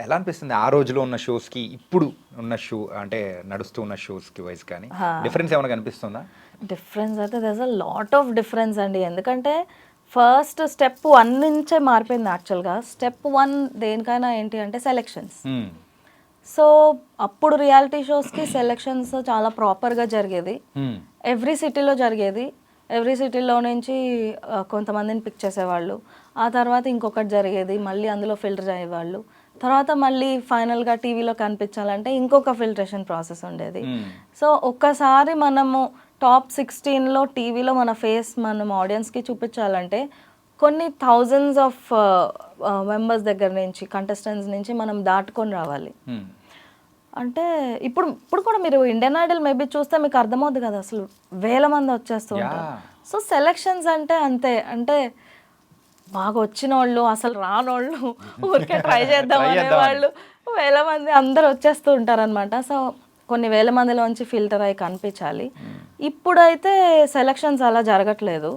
ఎలా అనిపిస్తుంది ఆ రోజులో ఉన్న షోస్కి ఇప్పుడు ఉన్న షో అంటే నడుస్తూ ఉన్న షోస్కి వైజ్ కానీ డిఫరెన్స్ ఏమైనా కనిపిస్తుందా? డిఫరెన్స్ అయితే దర్స్ అ లాట్ ఆఫ్ డిఫరెన్స్ అండి. ఎందుకంటే ఫస్ట్ స్టెప్ 1 నుంచే మారిపోయింది యాక్చువల్గా. స్టెప్ 1 దేనికైనా ఏంటి అంటే సెలెక్షన్స్. సో అప్పుడు రియాలిటీ షోస్కి సెలెక్షన్స్ చాలా ప్రాపర్గా జరిగేది. ఎవ్రీ సిటీలో జరిగేది. ఎవ్రీ సిటీలో నుంచి కొంతమందిని పిక్ చేసేవాళ్ళు. ఆ తర్వాత ఇంకొకటి జరిగేది, మళ్ళీ అందులో ఫిల్టర్ అయ్యేవాళ్ళు. తర్వాత మళ్ళీ ఫైనల్గా టీవీలో కనిపించాలంటే ఇంకొక ఫిల్టరేషన్ ప్రాసెస్ ఉండేది. సో ఒక్కసారి మనము టాప్ 16లో టీవీలో మన ఫేస్ మనం ఆడియన్స్కి చూపించాలంటే కొన్ని థౌజండ్స్ ఆఫ్ మెంబర్స్ దగ్గర నుంచి, కంటెస్టెంట్స్ నుంచి మనం దాటుకొని రావాలి. అంటే ఇప్పుడు కూడా మీరు ఇండియన్ ఐడల్ మేబీ చూస్తే మీకు అర్థమవుతుంది కదా, అసలు వేల మంది వచ్చేస్తూ ఉంటారు. సో సెలెక్షన్స్ అంటే అంతే. అంటే బాగా వచ్చిన వాళ్ళు, అసలు రానోళ్ళు, ఊరికే ట్రై చేద్దాం అనేవాళ్ళు వేల మంది అందరు వచ్చేస్తూ ఉంటారనమాట. సో కొన్ని వేల మందిలోంచి ఫిల్టర్ అయ్యి కనిపించాలి. ఇప్పుడైతే సెలక్షన్స్ అలా జరగట్లేదు.